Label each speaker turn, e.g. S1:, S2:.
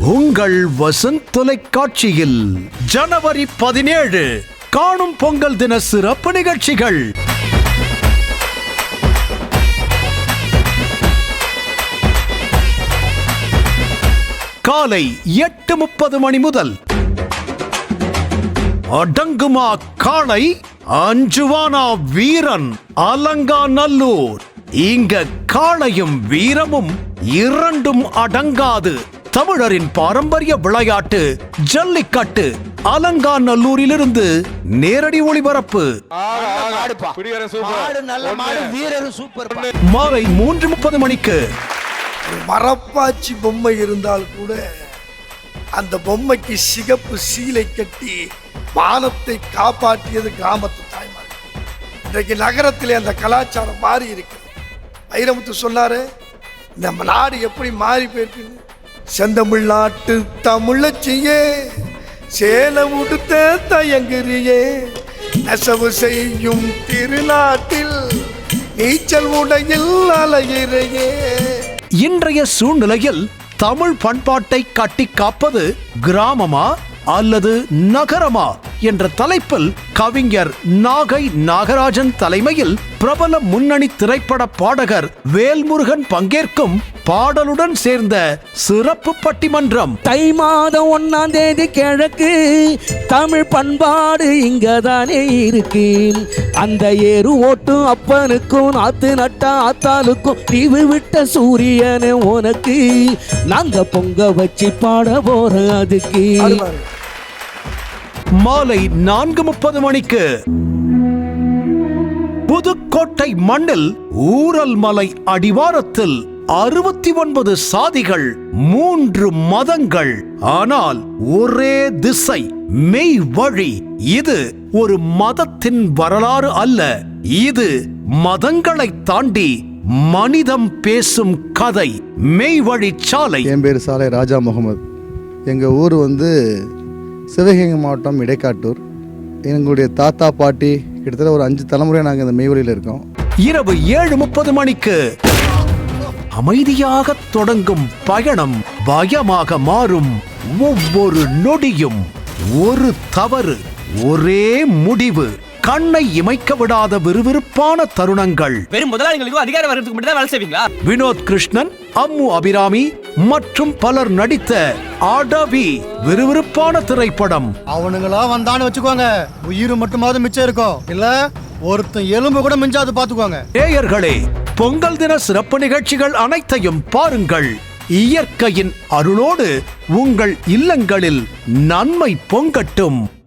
S1: உங்கள் வசந்த் தொலைக்காட்சியில் ஜனவரி 17 காணும் பொங்கல் தின சிறப்பு நிகழ்ச்சிகள். காலை 8:30 மணி முதல் அடங்குமா காளை அஞ்சுவானா வீரன் அலங்காநல்லூர். இங்க காளையும் வீரமும் இரண்டும் அடங்காது. தமிழரின் பாரம்பரிய விளையாட்டு ஜல்லிக்கட்டு அலங்காநல்லூரிலிருந்து நேரடி ஒளிபரப்பு. மாலை 3:30 மணிக்கு.
S2: மரப்பாச்சி பொம்மை இருந்தால் கூட அந்த பொம்மைக்கு சிகப்பு சீலை கட்டி மானத்தை காப்பாற்றியது கிராமத்து தாய்மார். இன்றைக்கு நகரத்திலே அந்த கலாச்சாரம் மாறி இருக்கு. வைரமுத்து சொன்னாரு, நம்ம நாடு எப்படி மாறி போயிருக்கு. செந்தமிழ்நாட்டு தமிழச்சியே சேல உடுத்த தயங்குறியே, நெசவு செய்யும் திருநாட்டில் நீச்சல் உடையில் அலையிறையே.
S1: இன்றைய சூழ்நிலையில் தமிழ் பண்பாட்டை கட்டி காப்பது கிராமமா அல்லது நகரமா என்ற தலைப்பில் கவிஞர் நாகை நாகராஜன் தலைமையில் பிரபல முன்னணி திரைப்பட பாடகர் வேல்முருகன் பங்கேற்கும் பாடலுடன் சேர்ந்த சிறப்பு பட்டிமன்றம்.
S3: தை மாதம் 1ஆம் தேதி கிழக்கு தமிழ் பண்பாடு இங்கதானே இருக்கு. அந்த ஏறு ஓட்டும் அப்பனுக்கும் நாத்து நட்டா ஆத்தாளுக்கும் தீவு விட்ட சூரியனு உனக்கு நாங்க பொங்க வச்சு பாட போறோம். அதுக்கு
S1: மாலை 4:30 மணிக்கு புதுக்கோட்டை மண்ணில் ஊரல் மலை அடிவாரத்தில் 69 சாதிகள், 3 மதங்கள், ஆனால் ஒரே திசை, மெய் வழி. இது ஒரு மதத்தின் வரலாறு அல்ல, இது மதங்களை தாண்டி மனிதம் பேசும் கதை. மெய் வழி சாலை.
S4: என் பேர் சாலை ராஜா முகமது. எங்கள் ஊர் சிவகங்கை மாவட்டம் இடைக்காட்டூர். எங்களுடைய தாத்தா பாட்டி கிட்டத்தட்ட ஒரு 5 தலைமுறையாக நாங்கள் இந்த மெய்வழியில் இருக்கோம்.
S1: இரவு 7:30 மணிக்கு அமைதியாக தொடங்கும் பயணம் பயமாக மாறும். ஒவ்வொரு நொடியும் ஒரு தவறு, ஒரே முடிவு, கண்ணை இமைக்க விடாத விறுவிறுப்பான தருணங்கள்.
S5: வெறும் முதலாளிகளுக்கும் அதிகாரம் வர்றதுக்கு மட்டும் தான் வேலை செய்வீங்களா?
S1: வினோத் கிருஷ்ணன், அம்மு அபிராமி மற்றும் பலர் நடித்த அடவி விறுவிறுப்பான திரைப்படம்.
S6: அவனுங்களா வந்தான்னு வச்சுக்கோங்க, உயிர் மட்டுமாவது மிச்சம் இருக்கும், இல்ல ஒருத்தன் எலும்பு கூட மிஞ்சாது பாத்துக்கோங்க.
S1: நேயர்களே, பொங்கல் தின சிறப்பு நிகழ்ச்சிகள் அனைத்தையும் பாருங்கள். இயற்கையின் அருளோடு உங்கள் இல்லங்களில் நன்மை பொங்கட்டும்.